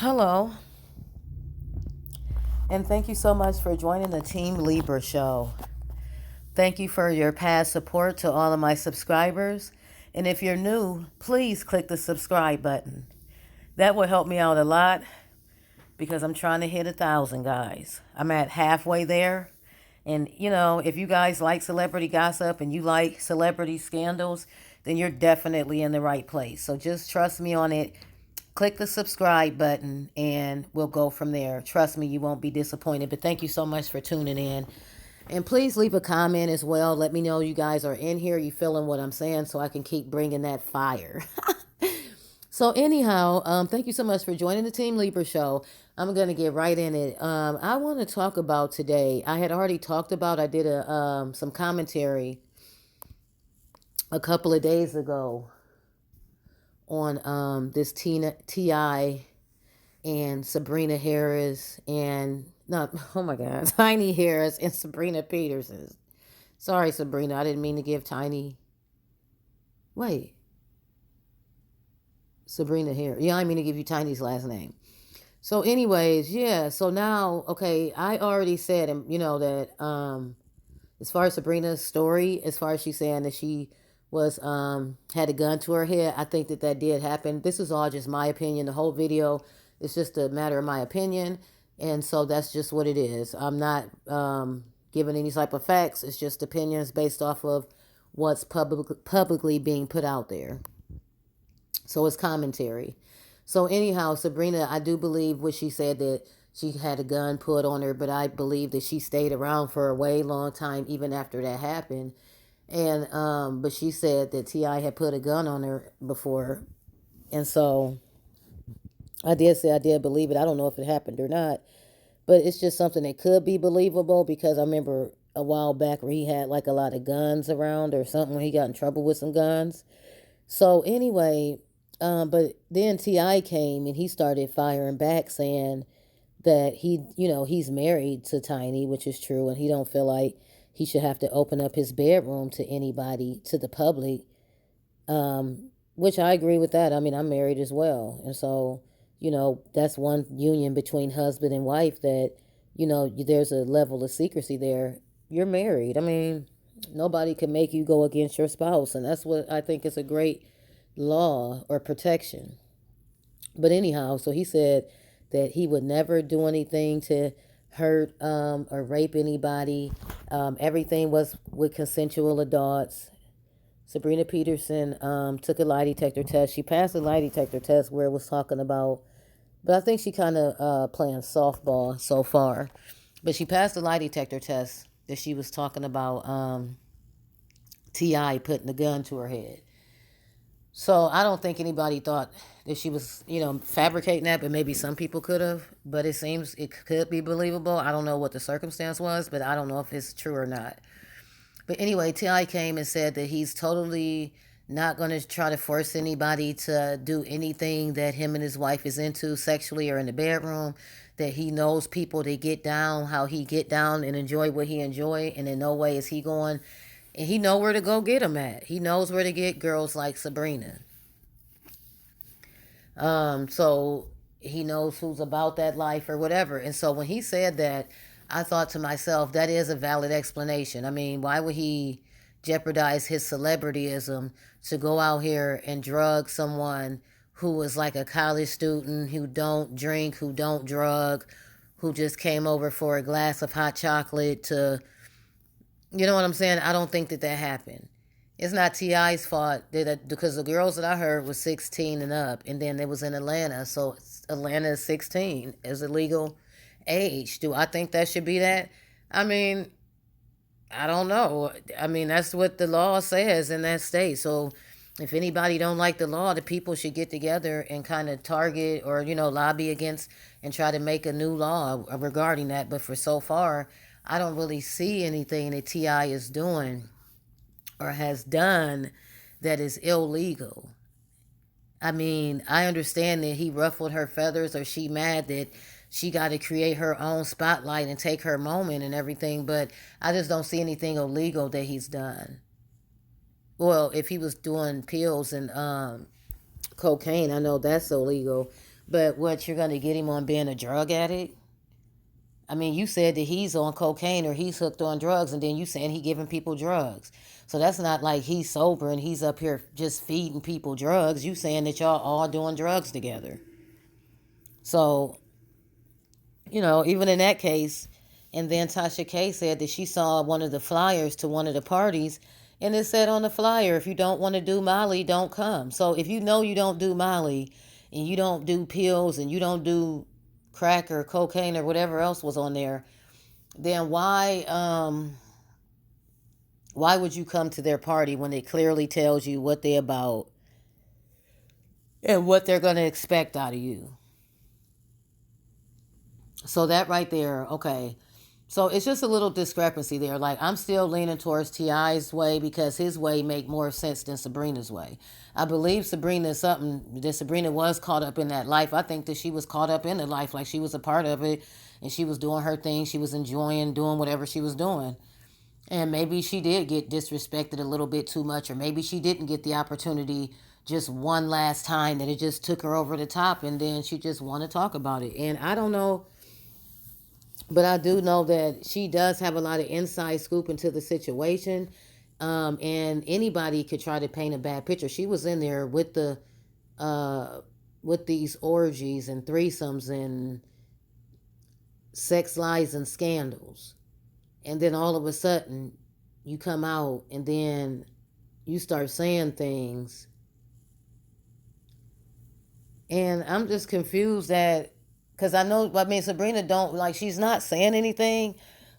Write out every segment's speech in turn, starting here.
Hello, and thank you so much for joining the Team Libra show. Thank you for your past support to all of my subscribers. And if you're new, please click the subscribe button. That will help me out a lot because I'm trying to hit 1,000 guys. I'm at halfway there. And if you guys like celebrity gossip and you like celebrity scandals, then you're definitely in the right place. So just trust me on it. Click the subscribe button and we'll go from there. Trust me, you won't be disappointed. But thank you so much for tuning in. And please leave a comment as well. Let me know you guys are in here. You feeling what I'm saying so I can keep bringing that fire. So anyhow, thank you so much for joining the Team Libra show. I'm going to get right in it. I want to talk about today. I had already talked about, I did some commentary a couple of days ago on this Ti and Sabrina Harris and not oh my god, Tiny Harris and Sabrina Peterson. Sorry, Sabrina, I didn't mean to give Tiny. Wait, Sabrina Harris. Yeah, I mean to give you Tiny's last name. So, anyways, yeah. So now, okay, I already said, and that as far as Sabrina's story, as far as she's saying that she was had a gun to her head, I think that did happen. This is all just my opinion. The whole video is just a matter of my opinion, and so that's just what it is. I'm not giving any type of facts. It's just opinions based off of what's publicly being put out there. So it's commentary. So anyhow, Sabrina, I do believe what she said, that she had a gun put on her, but I believe that she stayed around for a way long time even after that happened. And but she said that Ti had put a gun on her before, and so I did say I did believe it. I don't know if it happened or not, but it's just something that could be believable because I remember a while back where he had like a lot of guns around or something when he got in trouble with some guns. So anyway, but then Ti came and he started firing back, saying that he's married to Tiny, which is true, and he don't feel like he should have to open up his bedroom to anybody, to the public. Which I agree with that. I mean, I'm married as well, and so that's one union between husband and wife that there's a level of secrecy there. You're married. I mean, nobody can make you go against your spouse, and that's what I think is a great law or protection. But anyhow, so he said that he would never do anything to hurt or rape anybody. Everything was with consensual adults. Sabrina Peterson took a lie detector test. She passed a lie detector test where it was talking about, but I think she kind of playing softball so far. But she passed the lie detector test that she was talking about Ti putting the gun to her head. So I don't think anybody thought that she was, fabricating that, but maybe some people could have. But it seems it could be believable. I don't know what the circumstance was, but I don't know if it's true or not. But anyway, Ti came and said that he's totally not going to try to force anybody to do anything that him and his wife is into sexually or in the bedroom. That he knows people that get down, how he get down and enjoy what he enjoy, and in no way is he going. And he know where to go get them at. He knows where to get girls like Sabrina. So he knows who's about that life or whatever. And so when he said that, I thought to myself, that is a valid explanation. I mean, why would he jeopardize his celebrityism to go out here and drug someone who was like a college student, who don't drink, who don't drug, who just came over for a glass of hot chocolate to, you know what I'm saying? I don't think that happened. It's not Ti's fault because the girls that I heard was 16 and up, and then it was in Atlanta, so Atlanta is 16 is a legal age. Do I think that should be that? I mean, I don't know. I mean, that's what the law says in that state. So if anybody don't like the law, the people should get together and kind of target or lobby against and try to make a new law regarding that. But for so far, I don't really see anything that Ti is doing or has done that is illegal. I mean, I understand that he ruffled her feathers or she mad that she got to create her own spotlight and take her moment and everything, but I just don't see anything illegal that he's done. Well, if he was doing pills and cocaine, I know that's illegal, But what, you're going to get him on being a drug addict? I mean, you said that he's on cocaine or he's hooked on drugs, and then you saying he giving people drugs. So that's not like he's sober and he's up here just feeding people drugs. You saying that y'all all doing drugs together. So, even in that case, and then Tasha K said that she saw one of the flyers to one of the parties, and it said on the flyer, if you don't want to do Molly, don't come. So if you know you don't do Molly, and you don't do pills, and you don't do crack or cocaine or whatever else was on there, then why would you come to their party when it clearly tells you what they're about and what they're going to expect out of you? So that right there, okay. So it's just a little discrepancy there. Like, I'm still leaning towards T.I.'s way because his way make more sense than Sabrina's way. I believe Sabrina is something that Sabrina was caught up in that life. I think that she was caught up in the life, like she was a part of it, and she was doing her thing. She was enjoying doing whatever she was doing. And maybe she did get disrespected a little bit too much, or maybe she didn't get the opportunity just one last time, that it just took her over the top, and then she just want to talk about it. And I don't know, but I do know that she does have a lot of inside scoop into the situation. And anybody could try to paint a bad picture. She was in there uh, with these orgies and threesomes and sex lies and scandals. And then all of a sudden, you come out and then you start saying things. And I'm just confused that, because I mean, Sabrina don't, like, she's not saying anything,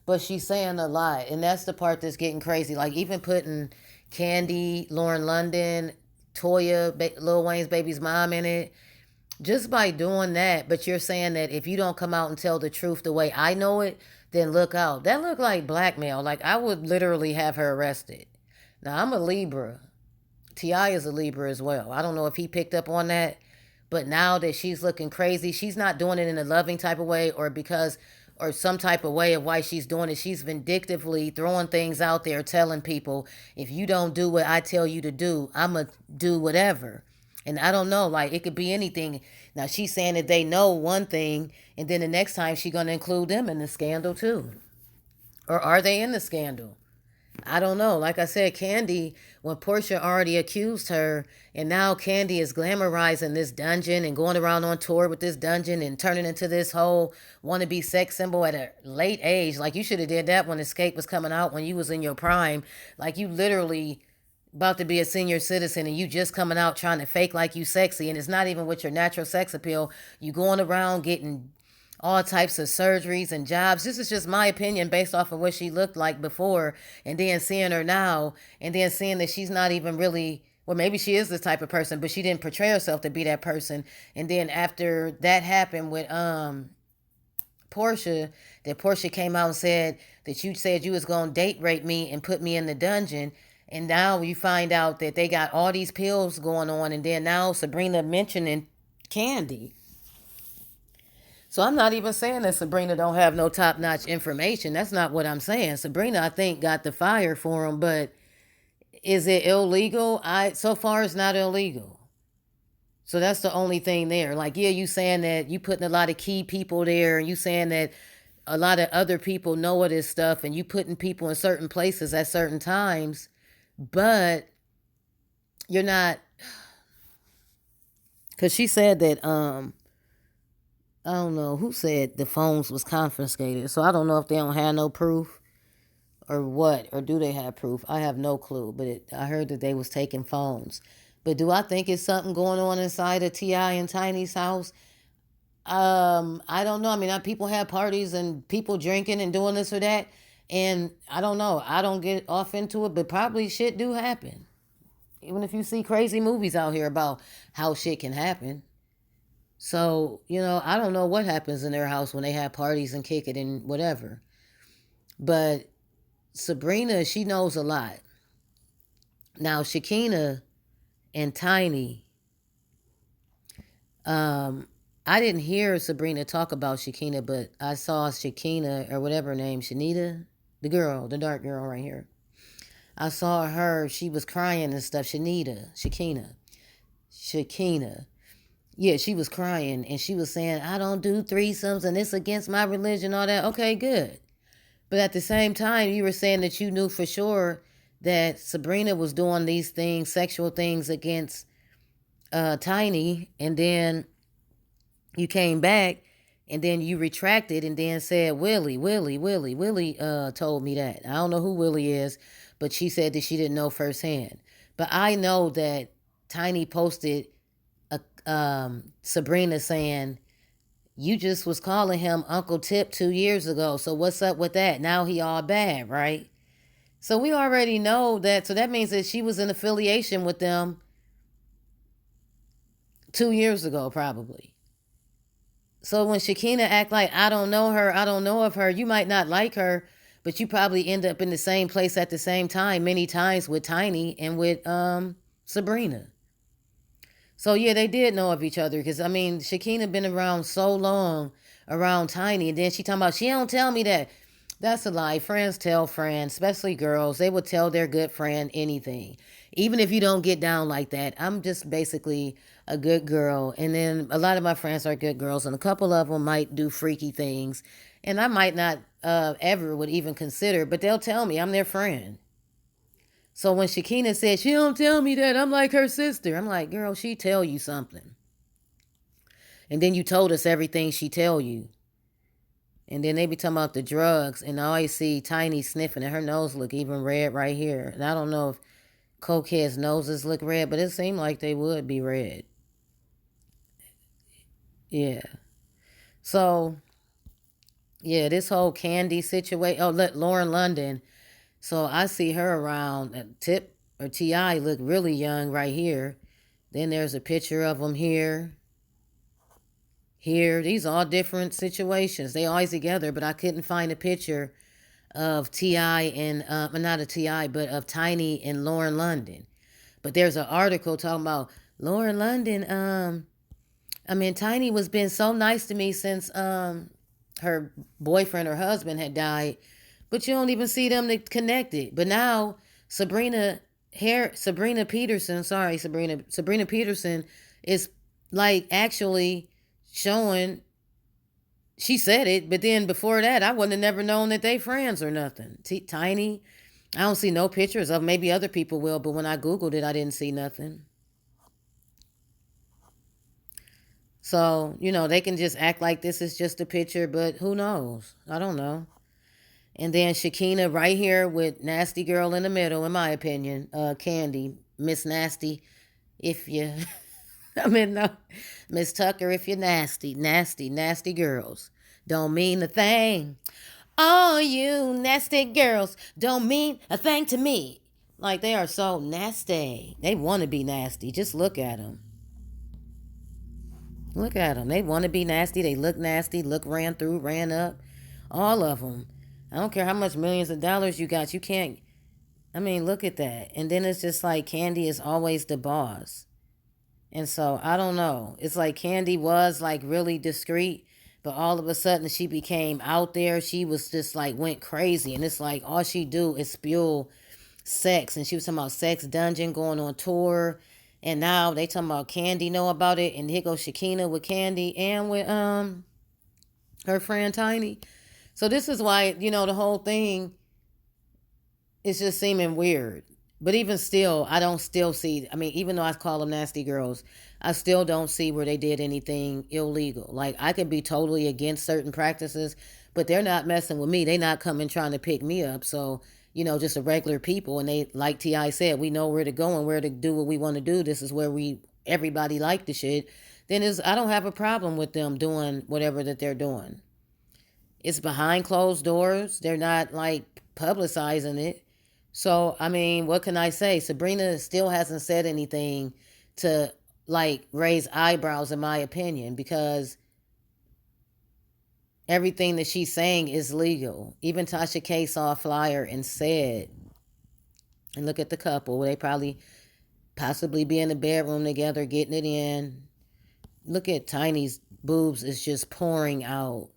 but she's saying a lot. And that's the part that's getting crazy. Like, even putting Kandi, Lauren London, Toya, Lil Wayne's baby's mom in it, just by doing that. But you're saying that if you don't come out and tell the truth the way I know it, then look out. That looked like blackmail. Like, I would literally have her arrested. Now, I'm a Libra. T.I. is a Libra as well. I don't know if he picked up on that, but now that she's looking crazy, she's not doing it in a loving type of way, or some type of way of why she's doing it. She's vindictively throwing things out there, telling people, if you don't do what I tell you to do, I'm going to do whatever. And I don't know, like, it could be anything. Now, she's saying that they know one thing, and then the next time she's going to include them in the scandal too. Or are they in the scandal? I don't know. Like I said, Kandi, when Portia already accused her, and now Kandi is glamorizing this dungeon and going around on tour with this dungeon and turning into this whole wannabe sex symbol at a late age. Like, you should have did that when Escape was coming out, when you was in your prime. Like, you literally about to be a senior citizen, and you just coming out trying to fake like you sexy, and it's not even with your natural sex appeal. You going around getting all types of surgeries and jobs. This is just my opinion based off of what she looked like before, and then seeing her now, and then seeing that she's not even really, well, maybe she is this type of person, but she didn't portray herself to be that person. And then after that happened with Portia, that Portia came out and said that you said you was gonna date rape me and put me in the dungeon. And now you find out that they got all these pills going on, and then now Sabrina mentioning Kandi. So I'm not even saying that Sabrina don't have no top-notch information. That's not what I'm saying. Sabrina, I think, got the fire for him, but is it illegal? So far it's not illegal. So that's the only thing there. Like, yeah, you saying that you putting a lot of key people there, and you saying that a lot of other people know of this stuff, and you putting people in certain places at certain times, but you're not, because she said that I don't know who said the phones was confiscated. So I don't know if they don't have no proof or what, or do they have proof? I have no clue. But I heard that they was taking phones. But do I think it's something going on inside of T.I. and Tiny's house? I don't know. I mean, people have parties and people drinking and doing this or that, and I don't know. I don't get off into it, but probably shit do happen. Even if you see crazy movies out here about how shit can happen. So, I don't know what happens in their house when they have parties and kick it and whatever. But Sabrina, she knows a lot. Now, Shakinah and Tiny, I didn't hear Sabrina talk about Shakinah, but I saw Shakinah, or whatever her name, Shanita, the girl, the dark girl right here. I saw her, she was crying and stuff. Shakinah. Yeah, she was crying and she was saying, I don't do threesomes and it's against my religion, all that. Okay, good. But at the same time, you were saying that you knew for sure that Sabrina was doing these things, sexual things against Tiny, and then you came back and then you retracted and then said Willie told me that. I don't know who Willie is, but she said that she didn't know firsthand. But I know that Tiny posted a Sabrina saying, you just was calling him Uncle Tip 2 years ago, so what's up with that? Now he all bad, right? So we already know that. So that means that she was in affiliation with them 2 years ago, probably. So when Shakinah act like, I don't know her, I don't know of her, you might not like her, but you probably end up in the same place at the same time many times with Tiny and with Sabrina. So yeah, they did know of each other because I mean, Shakinah been around so long around Tiny, and then she talking about she don't tell me that. That's a lie. Friends tell friends, especially girls. They would tell their good friend anything, even if you don't get down like that. I'm just basically a good girl, and then a lot of my friends are good girls, and a couple of them might do freaky things, and I might not ever would even consider, but they'll tell me I'm their friend. So when Shakinah said, she don't tell me that, I'm like her sister. I'm like, girl, she tell you something. And then you told us everything she tell you. And then they be talking about the drugs, and I always see Tiny sniffing, and her nose look even red right here. And I don't know if cokeheads' noses look red, but it seemed like they would be red. Yeah. So, yeah, this whole Kandi situation. Oh, look, Lauren London. So I see her around. Tip or Ti look really young right here. Then there's a picture of them here. Here, these are all different situations. They always together, but I couldn't find a picture of Ti and not a Ti, but of Tiny and Lauren London. But there's an article talking about Lauren London. I mean, Tiny was been so nice to me since her boyfriend or husband had died, but you don't even see them connected. But now Sabrina Peterson, sorry, Sabrina Peterson is like actually showing. She said it, but then before that, I wouldn't have never known that they friends or nothing. Tiny, I don't see no pictures of. Maybe other people will, but when I googled it, I didn't see nothing. So, they can just act like this is just a picture, but who knows? I don't know. And then Shakinah right here with Nasty Girl in the middle, in my opinion. Kandi, Miss Nasty, if you, I mean, no, Miss Tucker, if you're nasty, nasty, nasty girls. Don't mean a thing. All you nasty girls don't mean a thing to me. Like they are so nasty. They want to be nasty. Just look at them. Look at them. They want to be nasty. They look nasty. Look ran through, ran up. All of them. I don't care how much millions of dollars you got. You can't. I mean, look at that. And then it's just like Kandi is always the boss. And so I don't know. It's like Kandi was like really discreet, but all of a sudden she became out there. She was just like went crazy. And it's like all she do is spew sex. And she was talking about sex dungeon going on tour. And now they talking about Kandi know about it. And here goes Shakinah with Kandi and with her friend Tiny. So this is why, the whole thing is just seeming weird. But even still, I don't still see, I mean, even though I call them nasty girls, I still don't see where they did anything illegal. Like, I could be totally against certain practices, but they're not messing with me. They're not coming trying to pick me up. So, just a regular people. And they, like T.I. said, we know where to go and where to do what we want to do. This is where everybody like the shit. Then I don't have a problem with them doing whatever that they're doing. It's behind closed doors. They're not like publicizing it. So, I mean, what can I say? Sabrina still hasn't said anything to like raise eyebrows, in my opinion, because everything that she's saying is legal. Even Tasha K saw a flyer and said, and look at the couple, they probably possibly be in the bedroom together getting it in. Look at Tiny's boobs is just pouring out.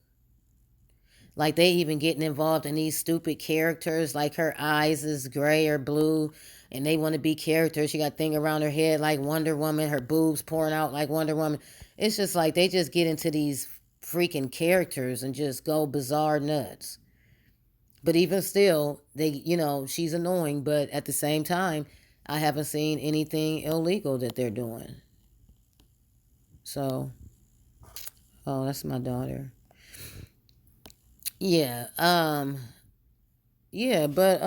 Like they even getting involved in these stupid characters, like her eyes is gray or blue, and they want to be characters. She got a thing around her head like Wonder Woman, her boobs pouring out like Wonder Woman. It's just like they just get into these freaking characters and just go bizarre nuts. But even still, she's annoying, but at the same time, I haven't seen anything illegal that they're doing. So, oh, that's my daughter. Yeah. Yeah, but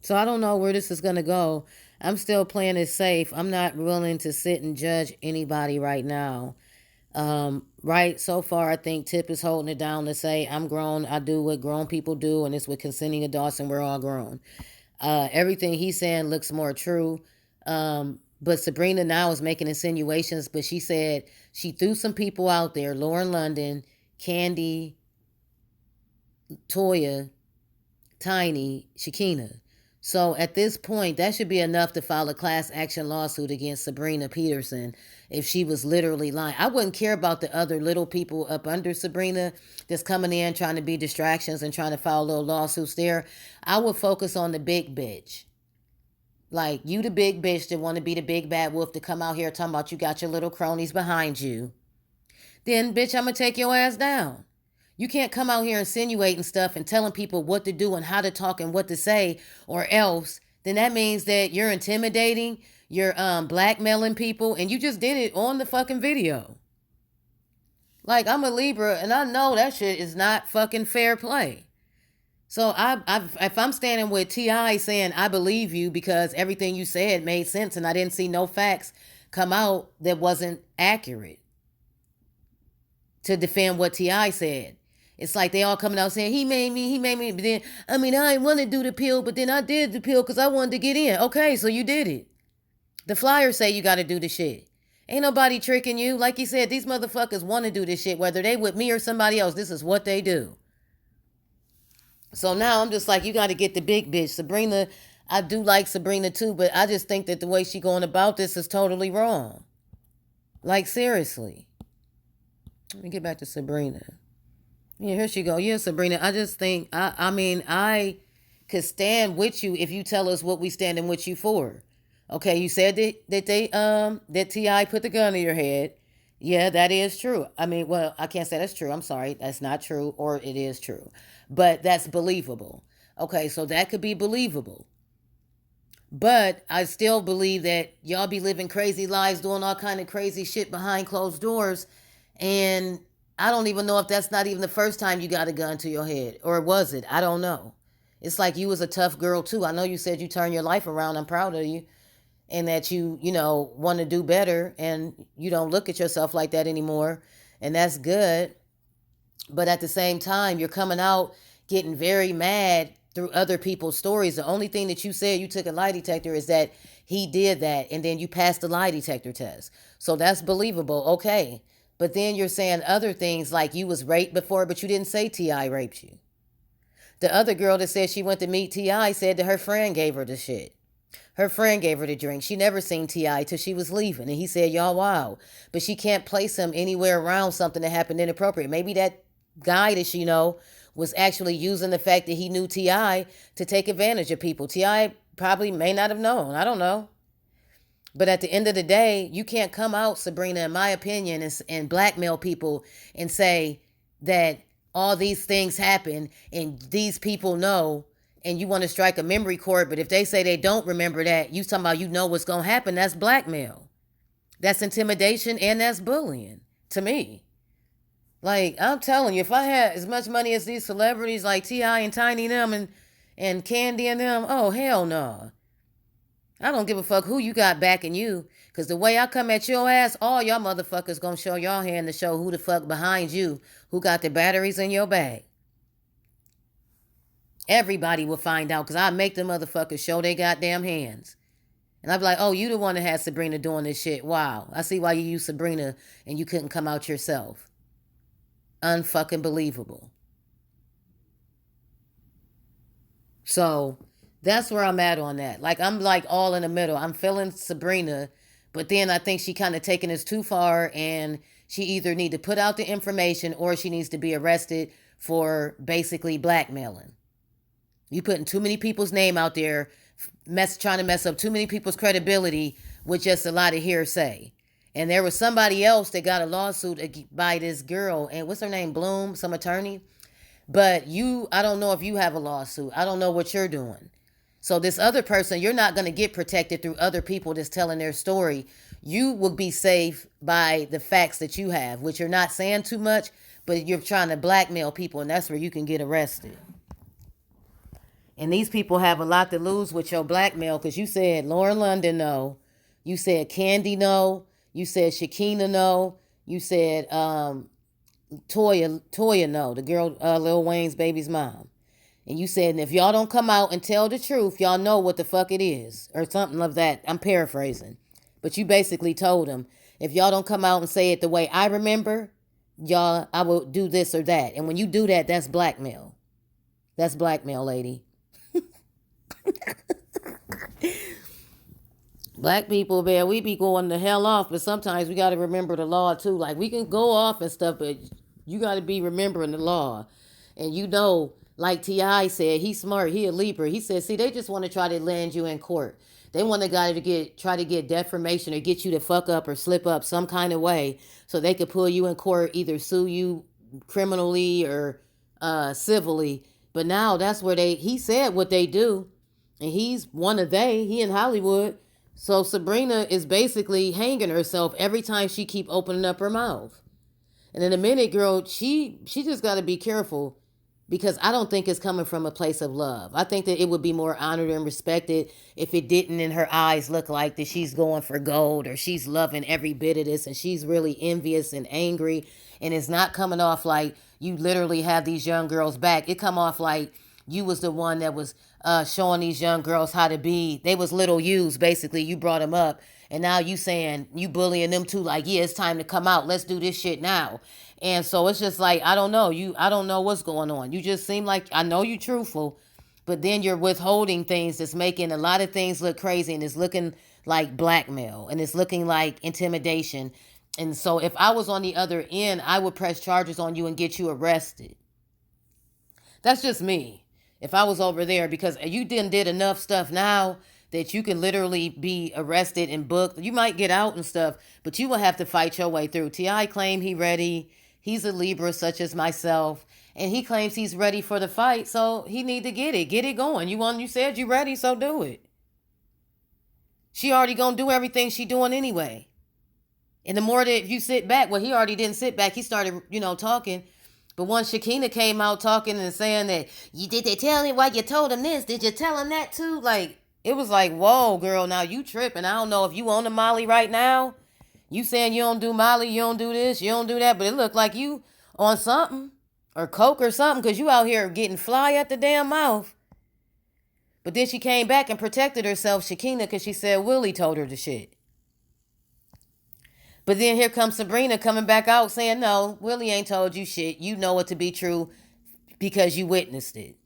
so I don't know where this is going to go. I'm still playing it safe. I'm not willing to sit and judge anybody right now. Right so far, I think Tip is holding it down to say, I'm grown. I do what grown people do, and it's with consenting adults, and we're all grown. Everything he's saying looks more true. But Sabrina now is making insinuations, but she said she threw some people out there, Lauren London, Kandi, Toya, Tiny, Shakinah. So at this point, that should be enough to file a class action lawsuit against Sabrina Peterson if she was literally lying. I wouldn't care about the other little people up under Sabrina that's coming in trying to be distractions and trying to file little lawsuits there. I would focus on the big bitch. Like, you the big bitch that want to be the big bad wolf to come out here talking about you got your little cronies behind you. Then, bitch, I'm going to take your ass down. You can't come out here insinuating stuff and telling people what to do and how to talk and what to say, or else then that means that you're intimidating, you're blackmailing people, and you just did it on the fucking video. Like, I'm a Libra, and I know that shit is not fucking fair play. So if I'm standing with T.I. saying I believe you because everything you said made sense and I didn't see no facts come out that wasn't accurate to defend what T.I. said. It's like they all coming out saying, he made me. But then, I didn't want to do the pill, but then I did the pill because I wanted to get in. Okay, so you did it. The flyers say you got to do the shit. Ain't nobody tricking you. Like you said, these motherfuckers want to do this shit, whether they with me or somebody else. This is what they do. So now I'm just like, you got to get the big bitch. Sabrina, I do like Sabrina too, but I just think that the way she going about this is totally wrong. Like, seriously. Let me get back to Sabrina. Yeah, here she go. Yeah, Sabrina, I just think, I could stand with you if you tell us what we standing with you for. Okay, you said that T.I. put the gun in your head. Yeah, that is true. Well, I can't say that's true. I'm sorry. That's not true, or it is true. But that's believable. Okay, so that could be believable. But I still believe that y'all be living crazy lives, doing all kind of crazy shit behind closed doors. And I don't even know if that's not even the first time you got a gun to your head. Or was it? I don't know. It's like you was a tough girl too. I know you said you turned your life around. I'm proud of you. And that you want to do better. And you don't look at yourself like that anymore. And that's good. But at the same time, you're coming out getting very mad through other people's stories. The only thing that you said you took a lie detector is that he did that, and then you passed the lie detector test. So that's believable. Okay. But then you're saying other things like you was raped before, but you didn't say T.I. raped you. The other girl that said she went to meet T.I. said that her friend gave her the shit. Her friend gave her the drink. She never seen T.I. till she was leaving. And he said, y'all, wow. But she can't place him anywhere around something that happened inappropriate. Maybe that guy that she know was actually using the fact that he knew T.I. to take advantage of people. T.I. probably may not have known. I don't know. But at the end of the day, you can't come out, Sabrina, in my opinion, and blackmail people and say that all these things happen and these people know, and you want to strike a memory chord. But if they say they don't remember that, you talking about you know what's going to happen. That's blackmail. That's intimidation, and that's bullying to me. Like, I'm telling you, if I had as much money as these celebrities like T.I. and Tiny them and Kandi and them, oh, hell no. I don't give a fuck who you got backing you. Because the way I come at your ass, all y'all motherfuckers gonna show y'all hand to show who the fuck behind you, who got the batteries in your bag. Everybody will find out because I make the motherfuckers show they goddamn hands. And I'll be like, oh, you the one that had Sabrina doing this shit. Wow. I see why you used Sabrina and you couldn't come out yourself. Unfucking believable. So that's where I'm at on that. Like, I'm like all in the middle. I'm feeling Sabrina, but then I think she kind of taking this too far, and she either need to put out the information or she needs to be arrested for basically blackmailing. You putting too many people's name out there, trying to mess up too many people's credibility with just a lot of hearsay. And there was somebody else that got a lawsuit by this girl, and what's her name, Bloom, some attorney. But I don't know if you have a lawsuit. I don't know what you're doing. So this other person, you're not going to get protected through other people just telling their story. You will be safe by the facts that you have, which you're not saying too much, but you're trying to blackmail people, and that's where you can get arrested. And these people have a lot to lose with your blackmail, because you said Lauren London no, you said Kandi no, you said Shekinah no, you said Toya no, the girl Lil Wayne's baby's mom. And you said, if y'all don't come out and tell the truth, y'all know what the fuck it is. Or something of that. I'm paraphrasing. But you basically told them, if y'all don't come out and say it the way I remember, y'all, I will do this or that. And when you do that, that's blackmail. That's blackmail, lady. Black people, man, we be going the hell off, but sometimes we got to remember the law too. Like, we can go off and stuff, but you got to be remembering the law. And you know, like T.I. said, he's smart, he a Libra. He said, see, they just want to try to land you in court. They want a guy to try to get defamation or get you to fuck up or slip up some kind of way so they could pull you in court, either sue you criminally or civilly. But now that's where he said what they do. And he's one of he in Hollywood. So Sabrina is basically hanging herself every time she keep opening up her mouth. And in a minute, girl, she just got to be careful, because I don't think it's coming from a place of love. I think that it would be more honored and respected if it didn't in her eyes look like that she's going for gold or she's loving every bit of this and she's really envious and angry. And it's not coming off like you literally have these young girls back. It come off like you was the one that was showing these young girls how to be. They was little yous, basically. You brought them up. And now you saying, you bullying them too, like, yeah, it's time to come out. Let's do this shit now. And so it's just like, I don't know. I don't know what's going on. You just seem like, I know you're truthful, but then you're withholding things that's making a lot of things look crazy, and it's looking like blackmail, and it's looking like intimidation. And so if I was on the other end, I would press charges on you and get you arrested. That's just me. If I was over there, because you did enough stuff now that you can literally be arrested and booked. You might get out and stuff, but you will have to fight your way through. T.I. claim he ready. He's a Libra such as myself, and he claims he's ready for the fight, so he need to get it going. You said you ready, so do it. She already gonna do everything she doing anyway. And the more that you sit back, well, he already didn't sit back. He started, talking. But once Shekinah came out talking and saying that, did they tell him why you told him this? Did you tell him that too? Like, it was like, whoa, girl, now you tripping. I don't know if you on the Molly right now. You saying you don't do Molly, you don't do this, you don't do that, but it looked like you on something or coke or something, because you out here getting fly at the damn mouth. But then she came back and protected herself, Shekinah, because she said Willie told her the shit. But then here comes Sabrina coming back out saying, no, Willie ain't told you shit. You know it to be true because you witnessed it.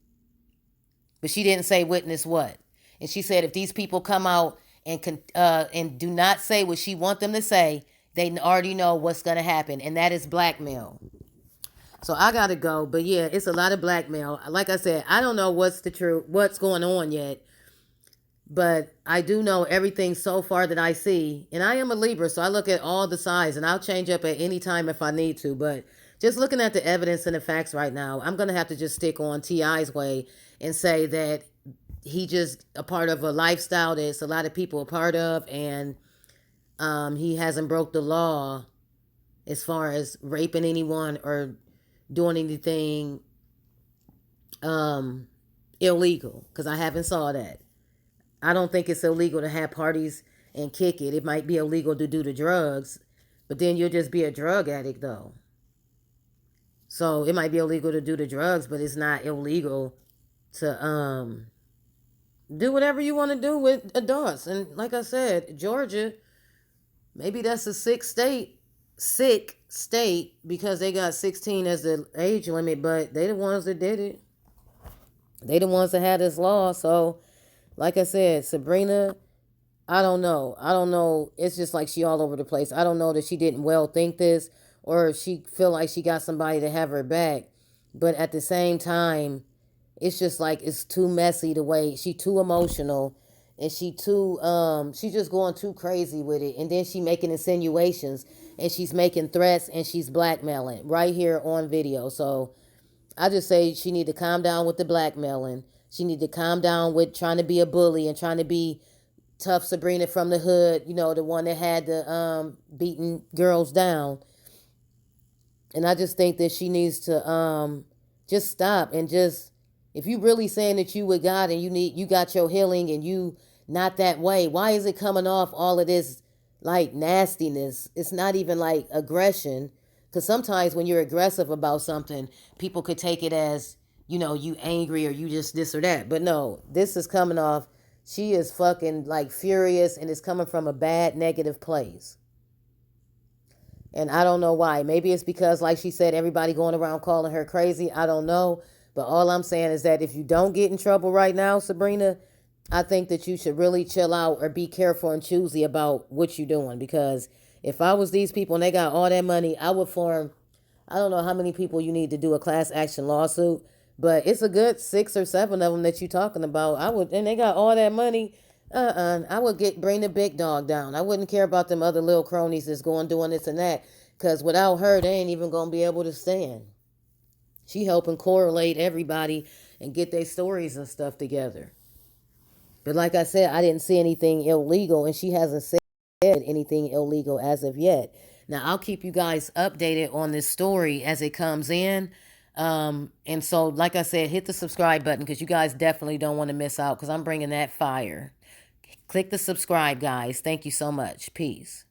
But she didn't say witness what. And she said if these people come out and do not say what she want them to say, they already know what's going to happen. And that is blackmail. So I got to go. But yeah, it's a lot of blackmail. Like I said, I don't know what's going on yet. But I do know everything so far that I see. And I am a Libra, so I look at all the sides. And I'll change up at any time if I need to. But just looking at the evidence and the facts right now, I'm going to have to just stick on T.I.'s way and say that he just a part of a lifestyle that a lot of people are part of. And he hasn't broke the law as far as raping anyone or doing anything illegal. Because I haven't saw that. I don't think it's illegal to have parties and kick it. It might be illegal to do the drugs, but then you'll just be a drug addict though. So it might be illegal to do the drugs, but it's not illegal to do whatever you want to do with adults. And like I said, Georgia, maybe that's a sick state because they got 16 as the age limit, but they the ones that did it. They the ones that had this law, so like I said, Sabrina, I don't know. It's just like she all over the place. I don't know that she didn't well think this or she feel like she got somebody to have her back. But at the same time, it's just like it's too messy the way she too emotional. and she's just going too crazy with it, and then she making insinuations, and she's making threats, and she's blackmailing right here on video. So I just say she need to calm down with the blackmailing. She need to calm down with trying to be a bully and trying to be tough Sabrina from the hood, the one that had the beating girls down. And I just think that she needs to just stop, and just, if you really saying that you with God and you got your healing and you not that way, why is it coming off all of this like nastiness? It's not even like aggression, because sometimes when you're aggressive about something, people could take it as, you angry or you just this or that. But no, this is coming off, she is fucking like furious, and it's coming from a bad negative place. And I don't know why. Maybe it's because, like she said, everybody going around calling her crazy. I don't know. But all I'm saying is that if you don't get in trouble right now, Sabrina, I think that you should really chill out or be careful and choosy about what you're doing. Because if I was these people and they got all that money, I would form, I don't know how many people you need to do a class action lawsuit, but it's a good 6 or 7 of them that you're talking about. And they got all that money. I would bring the big dog down. I wouldn't care about them other little cronies that's going doing this and that, because without her, they ain't even gonna be able to stand. She helping correlate everybody and get their stories and stuff together. But like I said, I didn't see anything illegal, and she hasn't said anything illegal as of yet. Now I'll keep you guys updated on this story as it comes in. And so, like I said, hit the subscribe button, because you guys definitely don't want to miss out, because I'm bringing that fire. Click the subscribe, guys. Thank you so much. Peace.